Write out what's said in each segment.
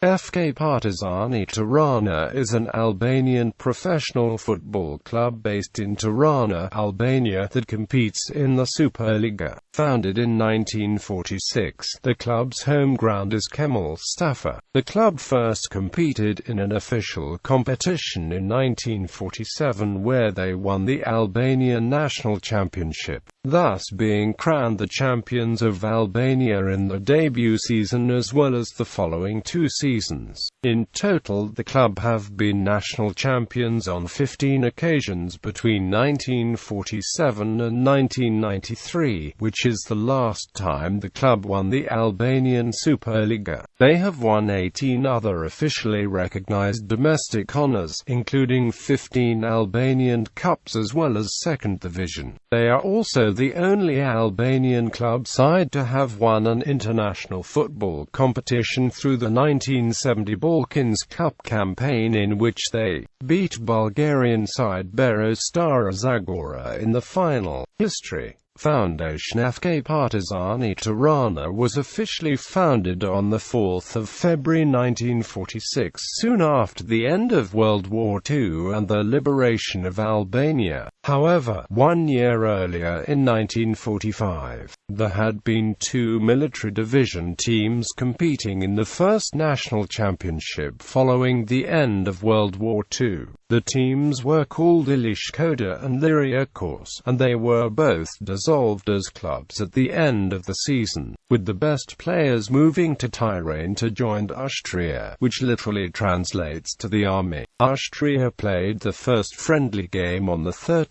FK Partizani Tirana is an Albanian professional football club based in Tirana, Albania, that competes in the Superliga. Founded in 1946, the club's home ground is Qemal Stafa. The club first competed in an official competition in 1947 where they won the Albanian National Championship, thus being crowned the champions of Albania in the debut season as well as the following two seasons. In total, the club have been national champions on 15 occasions between 1947 and 1993, which is the last time the club won the Albanian Superliga. They have won 18 other officially recognized domestic honors, including 15 Albanian Cups as well as second division. They are also the only Albanian club side to have won an international football competition through the 1970 Balkans Cup campaign, in which they beat Bulgarian side Bero Stara Zagora in the final. History. Foundation. FK Partizani Tirana was officially founded on 4 February 1946, soon after the end of World War II and the liberation of Albania. However, 1 year earlier, in 1945, there had been two military division teams competing in the first national championship following the end of World War II. The teams were called Ilishkoda and Liryakos, and they were both dissolved as clubs at the end of the season, with the best players moving to Tirana to join Austria, which literally translates to the army. Austria played the first friendly game on 13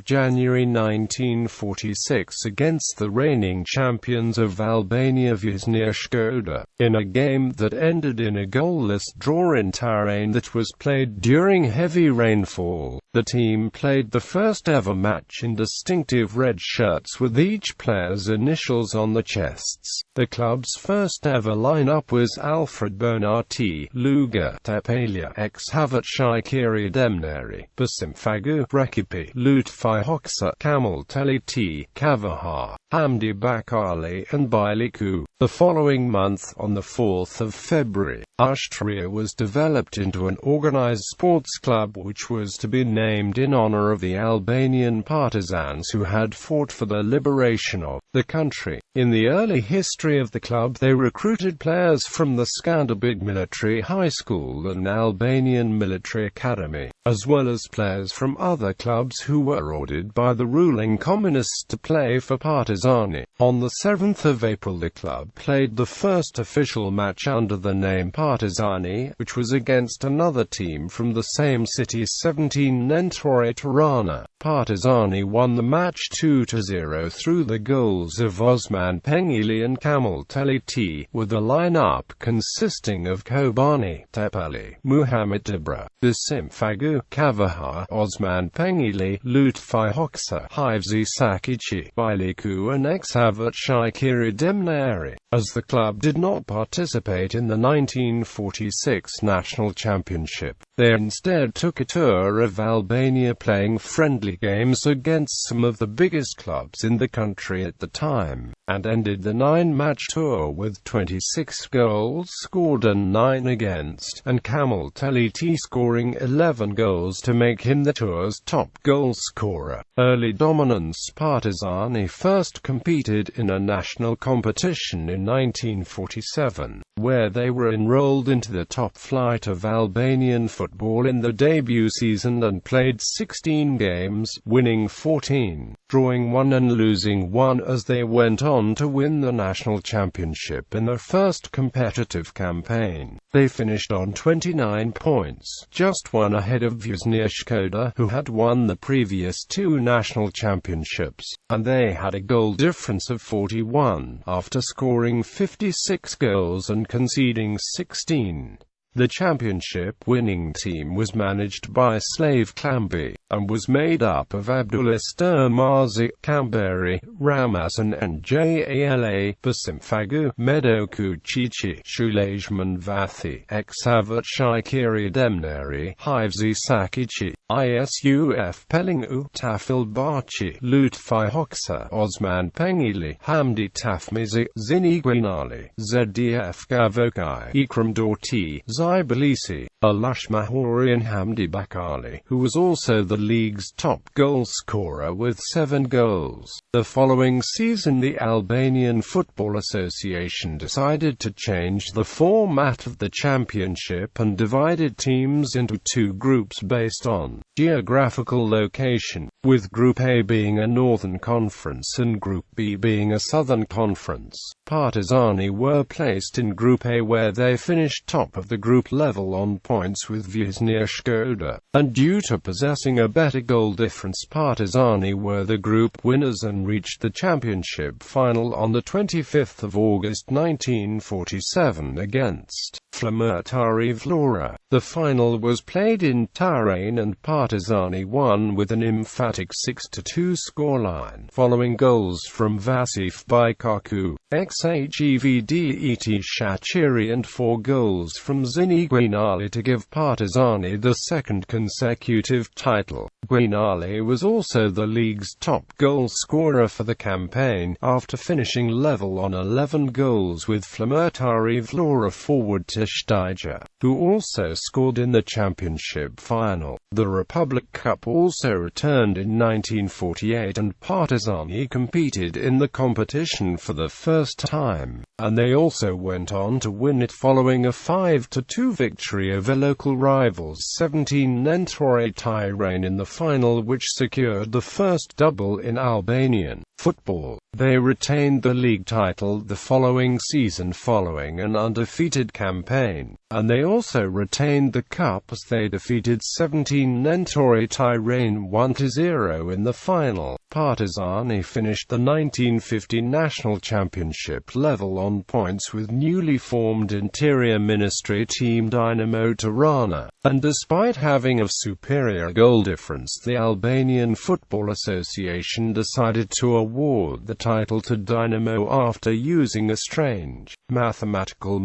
January 1946 against the reigning champions of Albania Vizhnir Shkoda, in a game that ended in a goalless draw in Tirana that was played during heavy rainfall. The team played the first ever match in distinctive red shirts with each player's initials on the chests. The club's first ever lineup was Alfred Bonati, Luga, Tepalia, ex-Havacai Kiri Demneri, Basim Fagu, Rekipi, Lutfi Hoxha, Qemal T, Kavahar, Hamdi Bakali, and Biliku. The following month, on 4 February, Austria was developed into an organized sports club which was to be named in honor of the Albanian partisans who had fought for the liberation of the country. In the early history of the club, they recruited players from the Skanderbeg Military High School and Albanian Military Academy, as well as players from other clubs who were ordered by the ruling communists to play for Partizani. On 7 April, the club played the first official match under the name Partizani, which was against another team from the same city, 17 Nentori Tirana. Partizani won the match 2-0 through the goals of Osman Pengili and Qemal T, with a lineup consisting of Kobani, Tepali, Muhammad Ibra, Basim Fagu, Kavahar, Osman Pengili, Lutfi Hoxha, Hivzi Sakichi, Biliku, and ex-Havacai Kiri Demneri. As the club did not participate in the 1946 National Championship, they instead took a tour of Albania, playing friendly games against some of the biggest clubs in the country at the time, and ended the 9-match tour with 26 goals scored and 9 against, and Qemal T scoring 11 goals to make him the tour's top goal scorer. Early dominance. Partizani first competed in a national competition in 1947, where they were enrolled into the top flight of Albanian football in the debut season and played 16 games, winning 14, drawing 1 and losing 1, as they went on to win the national championship in their first competitive campaign. They finished on 29 points, just 1 ahead of Vizhnir Shkoda, who had won the previous 2 national championships, and they had a goal difference of 41, after scoring 56 goals and conceding 16. The championship winning team was managed by Slave Klambi, and was made up of Abdullah Sturmazi, Kamberi, Ramasan and Jala, Basimfagu, Medoku Chichi, Shulajman Vathi, Exavat Shaikiri Demneri, Hivesi Sakichi, Isuf Pelingu, Tafil Bachi, Lutfi Hoxa, Osman Pengili, Hamdi Tafmizi, Ziniguinali, ZDF Gavokai, Ikram Dorti, Zibalisi, Alush Mahori and Hamdi Bakali, who was also the league's top goal scorer with 7 goals. The following season the Albanian Football Association decided to change the format of the championship and divided teams into 2 groups based on geographical location, with Group A being a Northern Conference and Group B being a Southern Conference. Partizani were placed in Group A where they finished top of the group level on points with Vjeznia Shkoda, and due to possessing a better goal difference Partizani were the group winners and reached the championship final on the 25th of August 1947 against Flamurtari Vlora. The final was played in Tirana and Partizani won with an emphatic 6-2 scoreline, following goals from Vasif Baikaku, Xhevdet Shachiri and 4 goals from Zini Guinali to give Partizani the second consecutive title. Guinali was also the league's top goal scorer for the campaign, after finishing level on 11 goals with Flamurtari Vlora forward Tishtija, who also scored in the championship final. The Republic Cup also returned in 1948 and Partizani competed in the competition for the first time, and they also went on to win it following a 5-2 victory over local rivals 17 Nentori Tirana in the final, which secured the first double in Albanian football. They retained the league title the following season following an undefeated campaign, and they also retained the cup as they defeated 17 Nentori Tirana 1-0 in the final. Partizani finished the 1950 National Championship level on points with newly formed Interior Ministry team Dinamo Tirana, and despite having a superior goal difference the Albanian Football Association decided to award the title to Dinamo after using a strange mathematical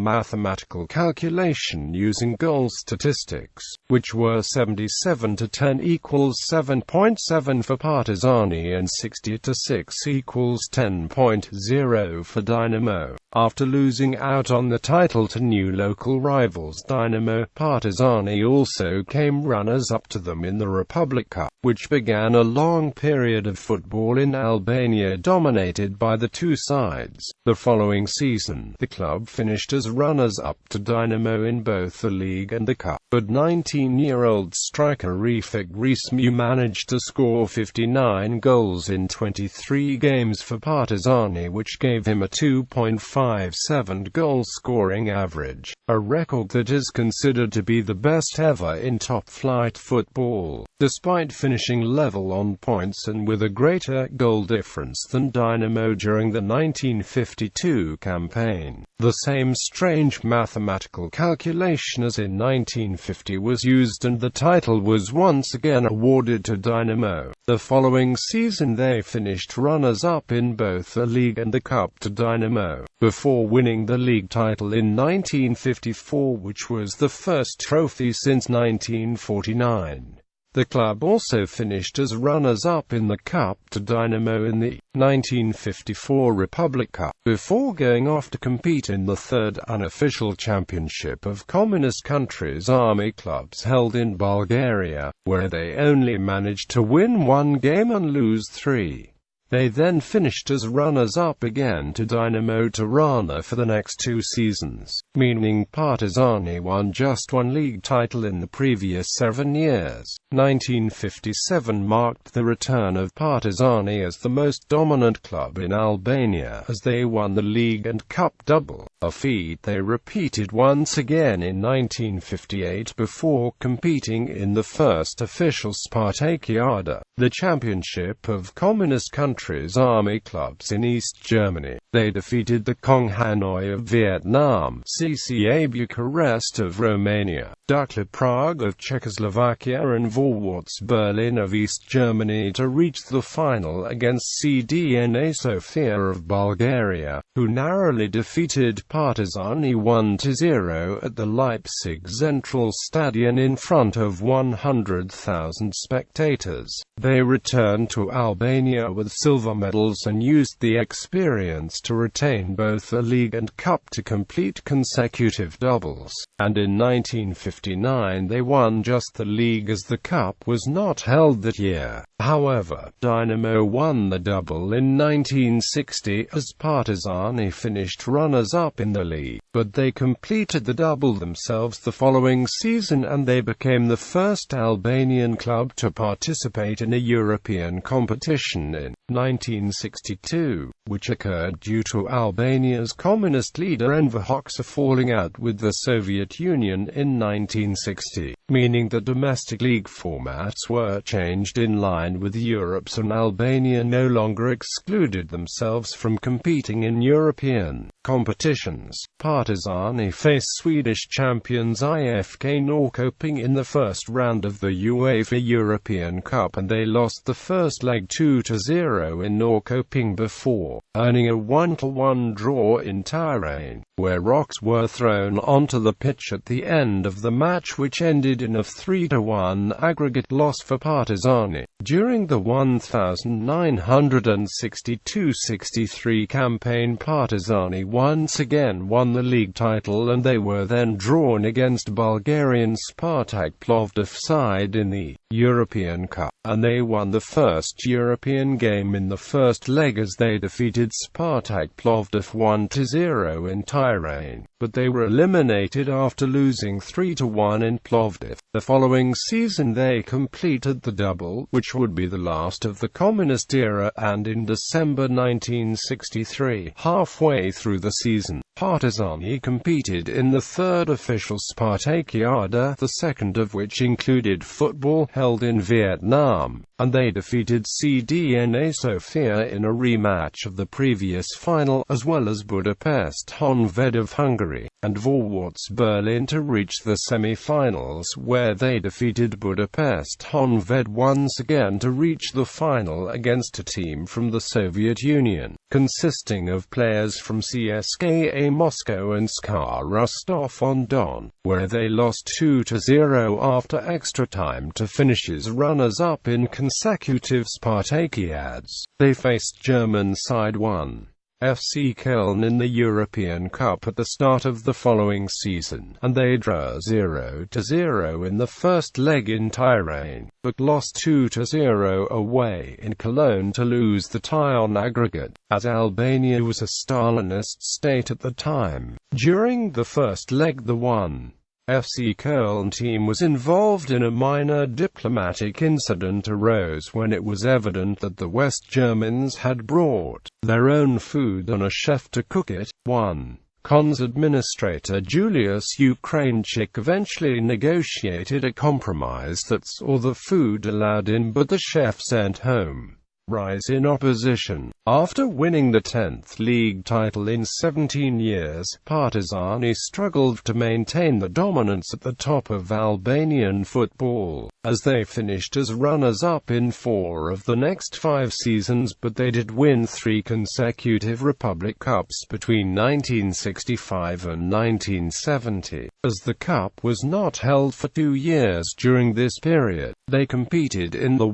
calculation using goal statistics, which were 77-10 equals 7.7 for Partizani and 60-6 equals 10.0 for Dinamo. After losing out on the title to new local rivals Dinamo, Partizani also came runners-up to them in the Republic Cup, which began a long period of football in Albania dominated by the two sides. The following season, the club finished as runners-up to Dinamo in both the league and the cup, but 19-year-old striker Refik Rismu managed to score 59 goals in 23 games for Partizani, which gave him a 2.57 goal-scoring average, a record that is considered to be the best ever in top-flight football. Despite finishing level on points and with a greater goal difference than Dinamo during the 1952 campaign, the same strange mathematical calculation as in 1950 was used and the title was once again awarded to Dinamo. The following season they finished runners-up in both the league and the cup to Dinamo, before winning the league title in 1954, which was the first trophy since 1949. The club also finished as runners-up in the cup to Dinamo in the 1954 Republic Cup, before going off to compete in the third unofficial championship of communist countries army clubs held in Bulgaria, where they only managed to win 1 game and lose 3. They then finished as runners-up again to Dinamo Tirana for the next 2 seasons, meaning Partizani won just 1 league title in the previous 7 years. 1957 marked the return of Partizani as the most dominant club in Albania, as they won the league and cup double, a feat they repeated once again in 1958 before competing in the first official Spartakiada, the championship of communist countries country's army clubs in East Germany. They defeated the Kong Hanoi of Vietnam, CCA Bucharest of Romania, Dukla Prague of Czechoslovakia and Vorwärts Berlin of East Germany to reach the final against CDNA Sofia of Bulgaria, who narrowly defeated Partizani 1-0 at the Leipzig Central Stadion in front of 100,000 spectators. They returned to Albania with silver medals and used the experience to retain both the league and cup to complete consecutive doubles. And in 1959 they won just the league as the cup was not held that year. However, Dynamo won the double in 1960 as Partizani finished runners-up in the league, but they completed the double themselves the following season and they became the first Albanian club to participate in a European competition in 1962, which occurred due to Albania's communist leader Enver Hoxha falling out with the Soviet Union in 1960, meaning the domestic league formats were changed in line with Europe's, and Albania no longer excluded themselves from competing in European competitions. Partizani faced Swedish champions IFK Norrköping in the first round of the UEFA European Cup and they lost the first leg 2-0 in Norrköping before earning a 1-1 draw in Tirana, where rocks were thrown onto the pitch at the end of the match, which ended in a 3-1 aggregate loss for Partizani. During the 1962-63 campaign, Partizani once again won the league title and they were then drawn against Bulgarian Spartak-Plovdiv side in the European Cup, and they won the first European game in the first leg as they defeated Spartak-Plovdiv 1-0 in Tirana, but they were eliminated after losing 3-1 in Plovdiv. The following season they completed the double, which would be the last of the communist era, and in December 1963, halfway through the season, Partizani competed in the third official Spartakiada, the second of which included football, held in Vietnam, and they defeated CDNA Sofia in a rematch of the previous final, as well as Budapest-Honvéd of Hungary, and Vorwärts Berlin to reach the semi-finals, where they defeated Budapest-Honvéd once again to reach the final against a team from the Soviet Union, consisting of players from CSKA Moscow and SKA Rostov-on-Don, where they lost 2-0 after extra time to finish as runners-up in consecutive Spartakiads. They faced German side 1. FC Köln in the European Cup at the start of the following season, and they drew 0-0 in the first leg in Tirana, but lost 2-0 away in Cologne to lose the tie on aggregate, as Albania was a Stalinist state at the time. During the first leg the 1. FC Köln team was involved in a minor diplomatic incident arose when it was evident that the West Germans had brought their own food on a chef to cook it. 1. Cons administrator Julius Ukrainchik eventually negotiated a compromise that saw the food allowed in but the chef sent home. Rise in opposition. After winning the 10th league title in 17 years, Partizani struggled to maintain the dominance at the top of Albanian football, as they finished as runners-up in 4 of the next 5 seasons, but they did win 3 consecutive Republic Cups between 1965 and 1970. As the cup was not held for 2 years during this period, they competed in the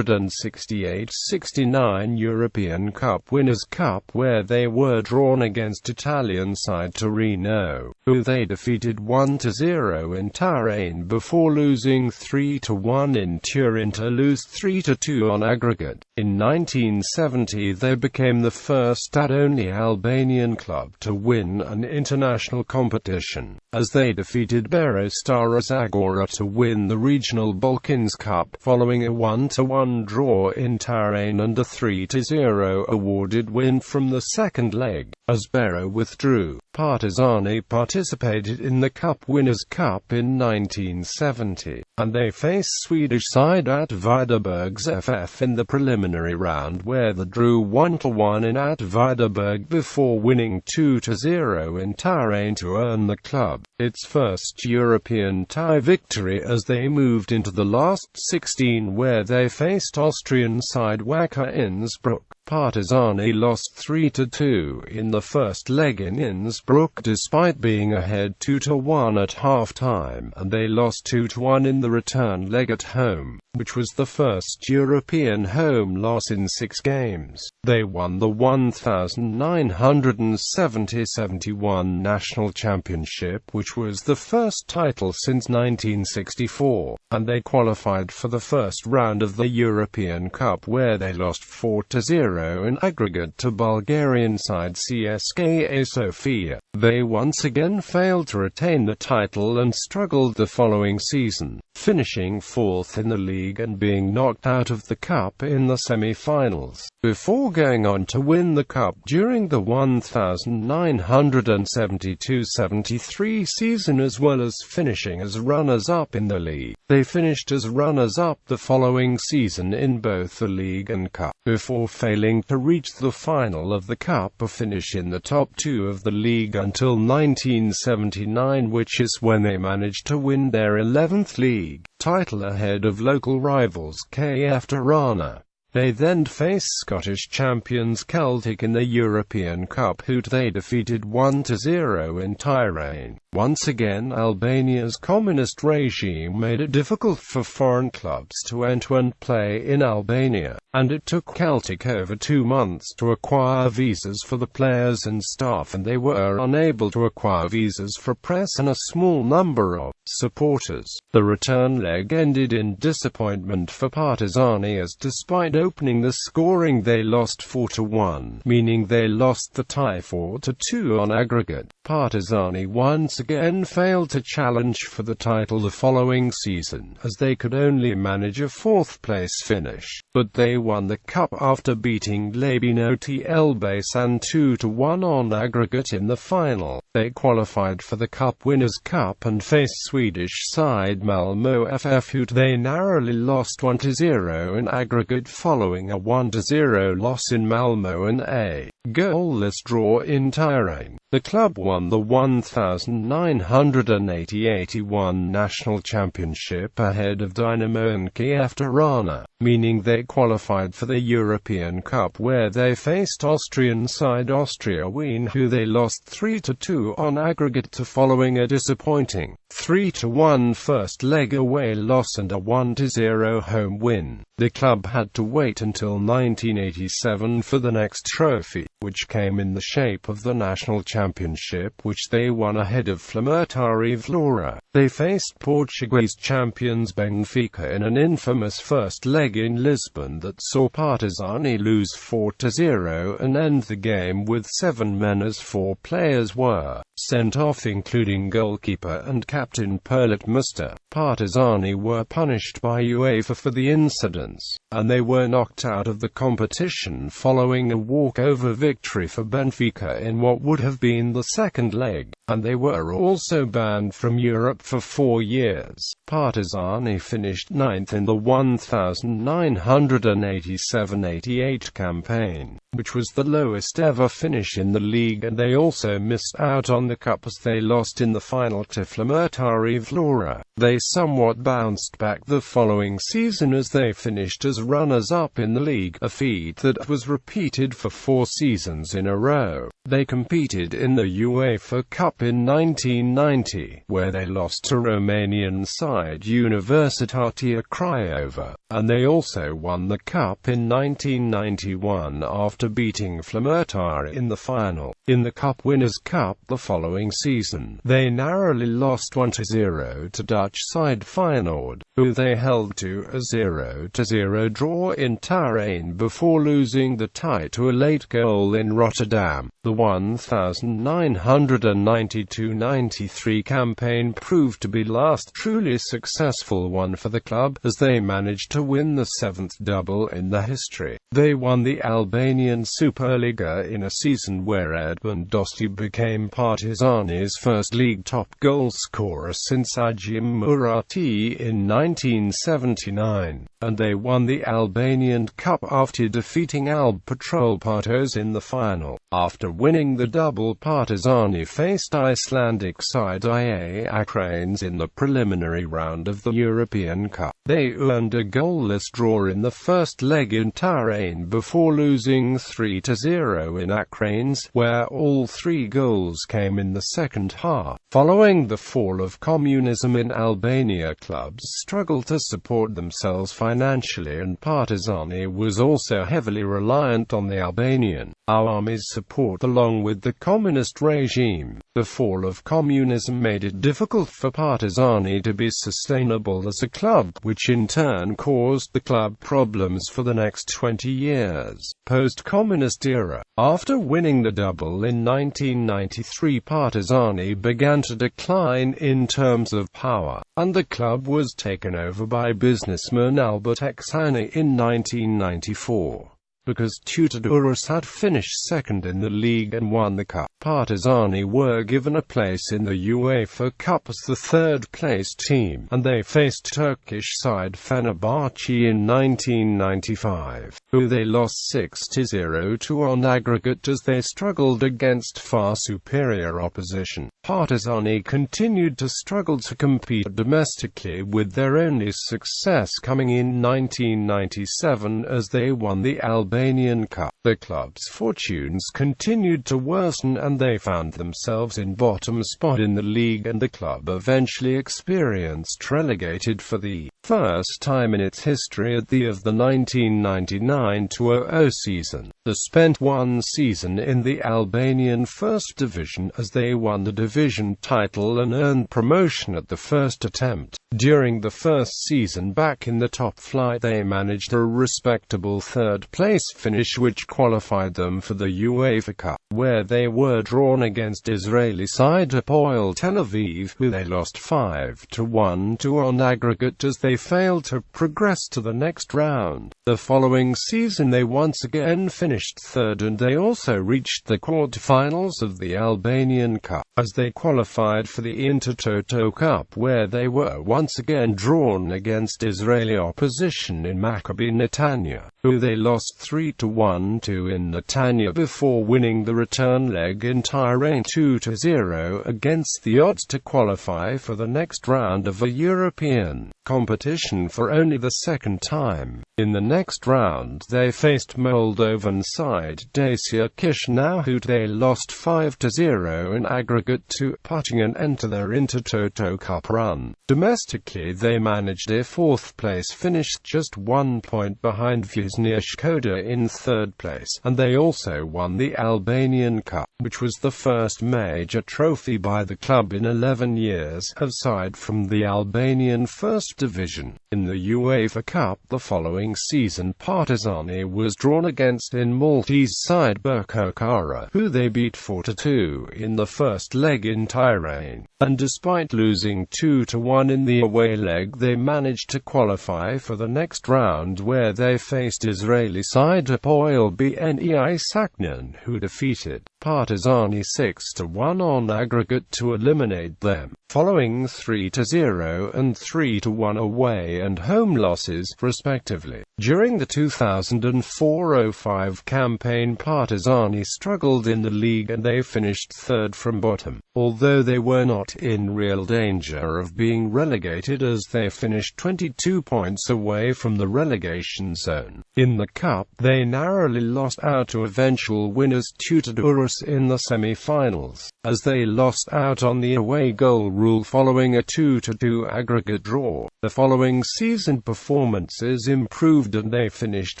1968-69 European Cup Winners' Cup, where they were drawn against Italian side Torino, who they defeated 1-0 in Tirana before losing 3-1 in Turin to lose 3-2 on aggregate. In 1970 they became the first and only Albanian club to win an international competition, as they defeated Bero Stara Zagora to win the Regional Balkans Cup, following a 1-1 draw in Tirana and a 3-0 awarded win from the second leg. As Bero withdrew, Partizani participated in the Cup Winners' Cup in 1970, and they faced Swedish side Åtvidabergs FF in the preliminary round, where they drew 1-1 in Åtvidaberg before winning 2-0 in Tirana to earn the club its first European tie victory as they moved into the last 16, where they faced Austrian side Wacker Innsbruck. Partizani lost 3-2 in the first leg in Innsbruck despite being ahead 2-1 at half-time, and they lost 2-1 in the return leg at home, which was the first European home loss in 6 games. They won the 1970-71 National Championship, which was the first title since 1964, and they qualified for the first round of the European Cup, where they lost 4-0 in aggregate to Bulgarian side CSKA Sofia. They once again failed to retain the title and struggled the following season, finishing 4th in the league and being knocked out of the cup in the semi-finals, before going on to win the cup during the 1972-73 season, as well as finishing as runners-up in the league. They finished as runners-up the following season in both the league and cup, before failing to reach the final of the cup or finish in the top 2 of the league until 1979, which is when they managed to win their 11th league title ahead of local rivals KF Tirana. They then faced Scottish champions Celtic in the European Cup, who they defeated 1-0 in Tirana. Once again, Albania's communist regime made it difficult for foreign clubs to enter and play in Albania, and it took Celtic over 2 months to acquire visas for the players and staff, and they were unable to acquire visas for press and a small number of supporters. The return leg ended in disappointment for Partizani, as despite opening the scoring they lost 4-1, meaning they lost the tie 4-2 on aggregate. Partizani once again failed to challenge for the title the following season, as they could only manage a 4th place finish, but they won the cup after beating Labinoti Elbasan 2-1 on aggregate in the final. They qualified for the Cup Winners' Cup and faced Swedish side Malmö FF, who they narrowly lost 1-0 in aggregate following a 1-0 loss in Malmö and a goalless draw in Tirana. The club won the 1980-81 National Championship ahead of Dynamo and KF Tirana, meaning they qualified for the European Cup, where they faced Austrian side Austria Wien, who they lost 3-2 on aggregate to following a disappointing 3-1 first leg away loss and a 1-0 home win. The club had to wait until 1987 for the next trophy, which came in the shape of the National Championship, which they won ahead of Flamurtari Vlora. They faced Portuguese champions Benfica in an infamous first leg in Lisbon that saw Partizani lose 4-0 and end the game with 7 men, as 4 players were sent off, including goalkeeper and captain Perlet Muster. Partizani were punished by UEFA for the incidents, and they were knocked out of the competition following a walkover victory for Benfica in what would have been the second leg, and they were also banned from Europe for 4 years. Partizani finished 9th in the 1987-88 campaign, which was the lowest ever finish in the league, and they also missed out on the cup as they lost in the final to Flamurtari Vlora. They somewhat bounced back the following season as they finished as runners-up in the league, a feat that was repeated for 4 seasons in a row. They competed in the UEFA Cup in 1990, where they lost to Romanian side Universitatea Craiova, and they also won the cup in 1991 after beating Flamurtari in the final. In the Cup Winners' Cup the following season, they narrowly lost 1-0 to Dutch side Feyenoord, who they held to a 0-0 draw in Tirana before losing the tie to a late goal in Rotterdam. The 1992-93 campaign proved to be the last truly successful one for the club, as they managed to win the 7th double in the history. They won the Albanian Albanian Superliga in a season where Edmund Dosti became Partizani's first league top goal scorer since Ajim Murati in 1979, and they won the Albanian Cup after defeating Alb Patrol Partos in the final. After winning the double, Partizani faced Icelandic side IA Akranes in the preliminary round of the European Cup. They earned a goalless draw in the first leg in Tirana before losing 3-0 in Akranes, where all three goals came in the second half. Following the fall of communism in Albania, clubs struggled to support themselves financially, and Partizani was also heavily reliant on the Albanian army's support along with the communist regime. The fall of communism made it difficult for Partizani to be sustainable as a club, which in turn caused the club problems for the next 20 years. Post-communist era. After winning the double in 1993, Partizani began to decline in terms of power, and the club was taken over by businessman Albert Exani in 1994. Because Tutadurus had finished second in the league and won the cup, Partizani were given a place in the UEFA Cup as the third-place team, and they faced Turkish side Fenerbahce in 1995, who they lost 6-0 to on aggregate as they struggled against far superior opposition. Partizani continued to struggle to compete domestically, with their only success coming in 1997 as they won the Albanian Cup. The club's fortunes continued to worsen and they found themselves in bottom spot in the league, and the club eventually experienced relegated for the first time in its history at the of the 1999-00 season. They spent one season in the Albanian First Division as they won the division title and earned promotion at the first attempt. During the first season back in the top flight, they managed a respectable third-place finish which qualified them for the UEFA Cup, where they were drawn against Israeli side Hapoel Tel Aviv, who they lost 5-1 to on aggregate as they failed to progress to the next round. The following season they once again finished third, and they also reached the quarterfinals of the Albanian Cup, as they qualified for the Intertoto Cup, where they were once again drawn against Israeli opposition in Maccabi Netanya, who they lost 3-1 to in Netanya before winning the return leg in Tirana 2-0 against the odds to qualify for the next round of a European competition for only the second time. In the next round they faced Moldovan side Dacia Chisinau, who they lost 5-0 in aggregate to, putting an end to their Intertoto Cup run. Domestically they managed a fourth-place finish, just 1 point behind Viznia Shkoda in third place, and they also won the Albanian Cup, which was the first major trophy by the club in 11 years, aside from the Albanian First Division. In the UEFA Cup the following season, Partizani was drawn against in Maltese side Birkirkara, who they beat 4-2 in the first leg in Tirana, and despite losing 2-1 in the away leg, they managed to qualify for the next round, where they faced Israeli side Hapoel Bnei Saknan, who defeated Partizani 6-1 on aggregate to eliminate them, following 3-0 and 3-1 away and home losses, respectively. During the 2004-05 campaign, Partizani struggled in the league and they finished third from bottom, although they were not in real danger of being relegated as they finished 22 points away from the relegation zone. In the cup, they narrowly lost out to eventual winners Tutadurus in the semi-finals, as they lost out on the away goal rule following a 2-2 aggregate draw. The following season performances improved and they finished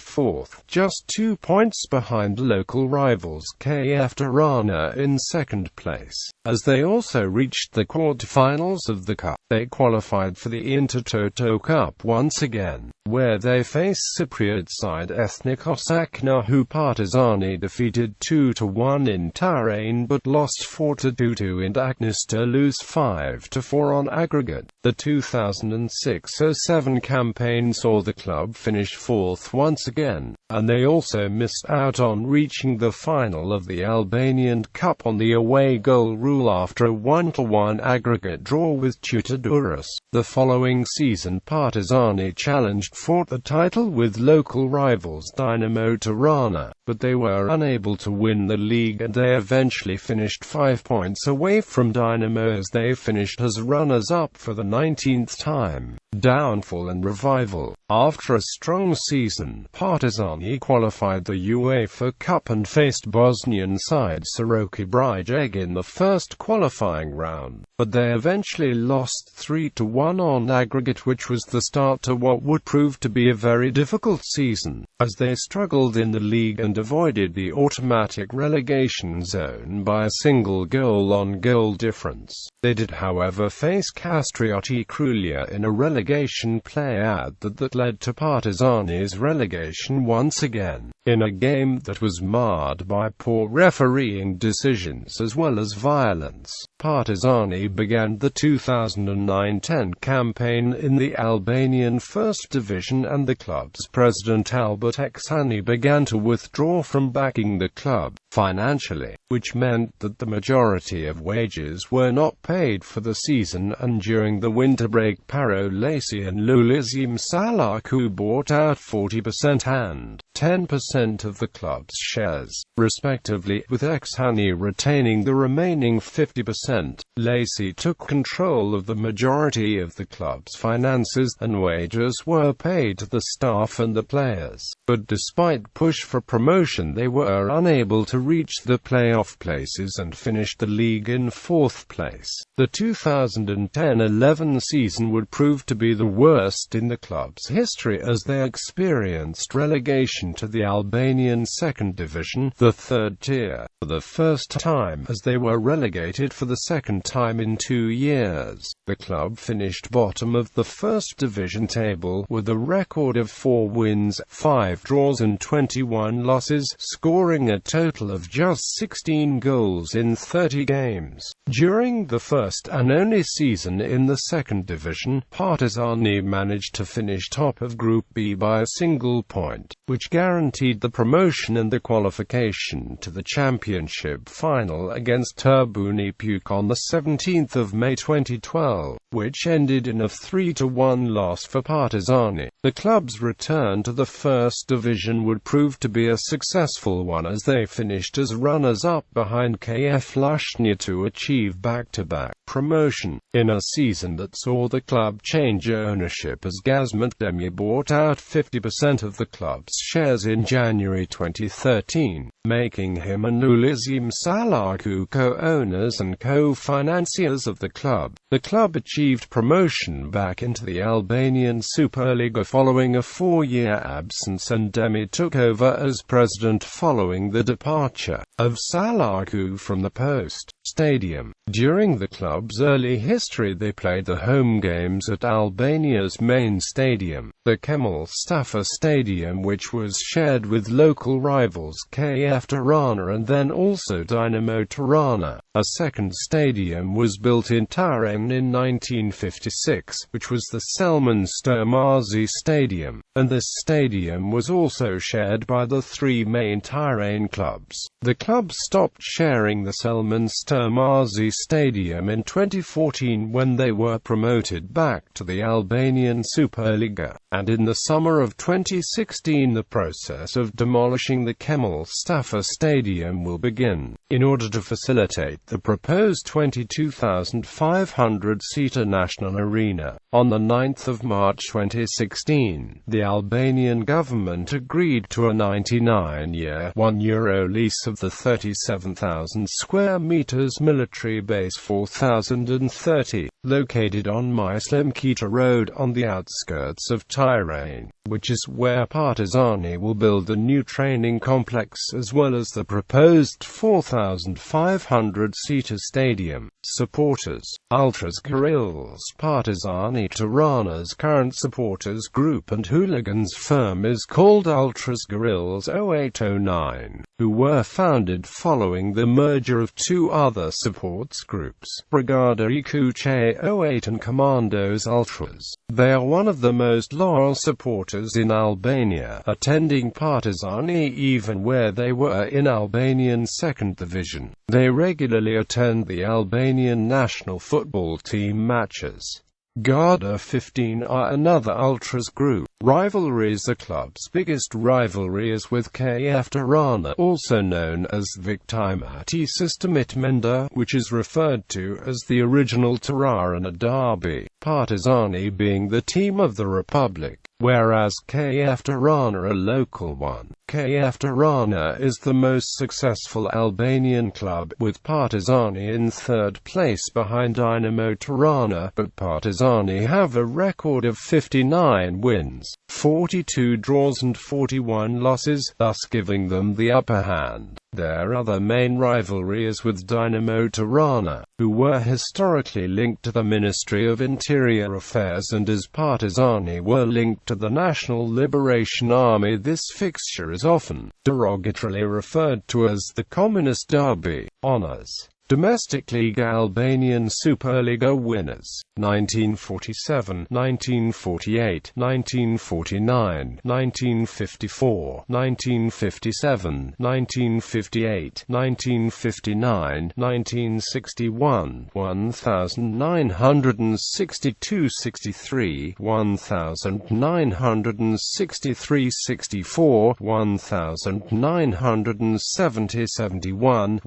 fourth, just 2 points behind local rivals KF Tirana in second place. As they also reached the quarterfinals of the cup, they qualified for the Intertoto Cup once again, where they faced Cypriot side Ethnikos Akna, who Partizani defeated 2-1 in Tirana but lost 4-2 in Aknas to lose 5-4 on aggregate. The 2006-07 campaign saw the club finish fourth once again, and they also missed missed out on reaching the final of the Albanian Cup on the away goal rule after a 1-1 aggregate draw with Tutadurus. The following season Partizani challenged for the title with local rivals Dinamo Tirana, but they were unable to win the league and they eventually finished 5 points away from Dinamo as they finished as runners-up for the 19th time. Downfall and revival. After a strong season, Partizani qualified the UEFA Cup and faced Bosnian side Siroki Brijeg in the first qualifying round, but they eventually lost 3-1 on aggregate, which was the start to what would prove to be a very difficult season, as they struggled in the league and avoided the automatic relegation zone by a single goal-on-goal difference. They did however face Castrioti Crulia in a relegation play-out that led to Partizani's relegation once again, in a game that was marred by poor refereeing decisions as well as violence. Partizani began the 2009-10 campaign in the Albanian First Division and the club's president Albert Eksani began to withdraw from backing the club financially, which meant that the majority of wages were not paid for the season, and during the winter break Paro Laci and Lulizim Salaku bought out 40% and 10% of the club's shares, respectively, with Eksani retaining the remaining 50%. Laci took control of the majority of the club's finances, and wages were paid to the staff and the players. But despite push for promotion, they were unable to reach the playoff places and finished the league in 4th place. The 2010-11 season would prove to be the worst in the club's history as they experienced relegation to the Albanian Second Division, the third tier, for the first time, as they were relegated for the second time in 2 years. The club finished bottom of the First Division table with a record of 4 wins, 5 draws and 21 losses, scoring a total of just 16 goals in 30 games. During the first and only season in the Second Division, Partizani managed to finish top of Group B by a single point, which guaranteed the promotion and the qualification to the championship final against Tribuni Puke on the 17th of May 2012, which ended in a 3-1 loss for Partizani. The club's return to the First Division would prove to be a successful one as they finished as runners-up behind KF Lushnja to achieve back-to-back promotion, in a season that saw the club change ownership as Gazmet Demir bought out 50% of the club's shares in January 2013, making him and Lulizim Salaku co-owners and co-financiers of the club. The club achieved promotion back into the Albanian Superliga following a 4-year absence, and Demir took over as president following the departure of Salaku from the post stadium. During the club's early history they played the home games at Albania's main stadium, the Qemal Stafa Stadium, which was shared with local rivals KF Tirana and then also Dinamo Tirana. A second stadium was built in Tirana in 1956, which was the Selman Stermazi Stadium, and this stadium was also shared by the 3 main Tirana clubs. The club stopped sharing the Selman Stermazi Stadium in 2014 when they were promoted back to the Albanian Superliga, and in the summer of 2016 the process of demolishing the Qemal Stafa Stadium will begin, in order to facilitate the proposed 22,500-seater national arena. On the 9th of March 2016, the Albanian government agreed to a 99-year €1 lease of the 37,000 square meters military base 4030, located on Muslim Kita Road on the outskirts of Tirana, which is where Partizani will build the new training complex as well as the proposed 4,500-seater stadium. Supporters. Ultras Guerrillas. Partizani Tirana's current supporters group and hooligans firm is called Ultras Guerrillas 0809, who were founded following the merger of 2 other supports groups, Brigada Ikuche 08 and Commandos Ultras. They are one of the most loyal supporters in Albania, attending Partizani even where they were in Albanian 2nd Division. They regularly attend the Albanian national football team matches. Garda 15 are another Ultras group. Rivalries. The club's biggest rivalry is with KF Tirana, also known as Victimati Sistemit Menda, which is referred to as the original Tirana derby, Partizani being the team of the Republic, whereas KF Tirana a local one. KF Tirana is the most successful Albanian club, with Partizani in 3rd place behind Dinamo Tirana, but Partizani have a record of 59 wins, 42 draws and 41 losses, thus giving them the upper hand. Their other main rivalry is with Dinamo Tirana, who were historically linked to the Ministry of Interior Affairs, and as Partizani were linked to the National Liberation Army, this fixture is often derogatorily referred to as the Communist Derby. Honours. Domestic League. Albanian Superliga winners: 1947, 1948, 1949, 1954, 1957, 1958, 1959, 1961, 1962-63, 1963-64, 1970-71,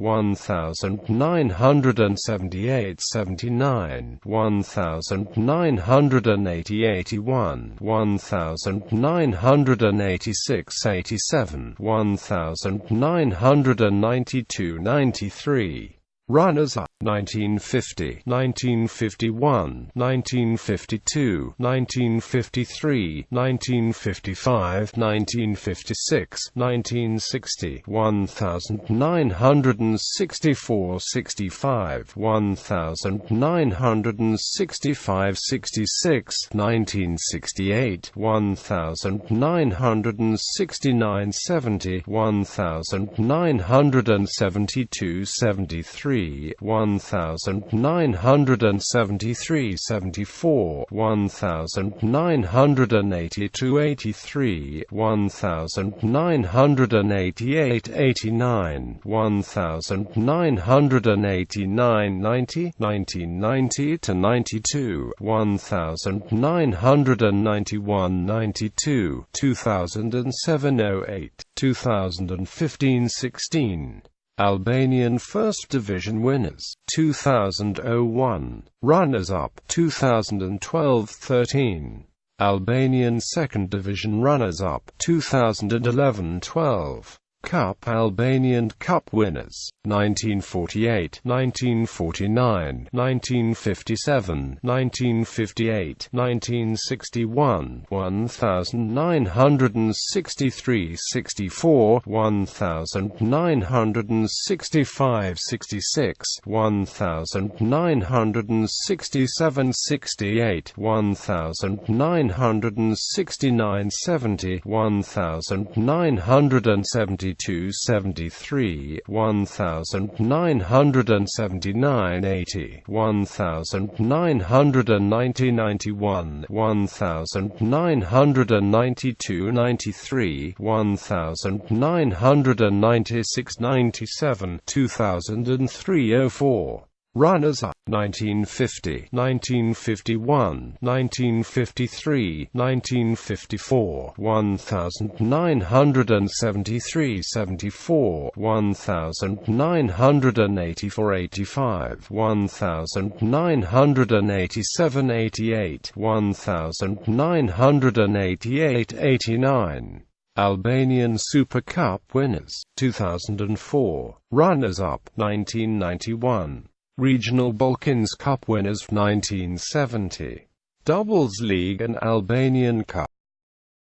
1978-79, 1980-81, 1986-87, 1992-93. Runners-up: 1950, 1951, 1952, 1953, 1955, 1956, 1960, 1964-65, 1965-66, 1968, 1969-70, 1972-73, 1973-74, 1982-83, 1988-89, 1989-90, 1990-92, 1991-92, 2007-08, 2015-16. Albanian 1st Division winners: 2001. Runners-up: 2012-13. Albanian 2nd Division runners-up: 2011-12. Cup. Albanian Cup winners: 1948, 1949, 1957, 1958, 1961, 1963-64, 1965-66, 1967-68, 1969-70, 1972-73, 1979-80, 1990-91, 1992-93, 1996-97, 2003-04. Runners-up: 1950, 1951, 1953, 1954, 1973-74, 1984-85, 1987-88, 1988-89. Albanian Super Cup winners: 2004. Runners-up: 1991. Regional Balkans Cup winners: 1970. Doubles League and Albanian Cup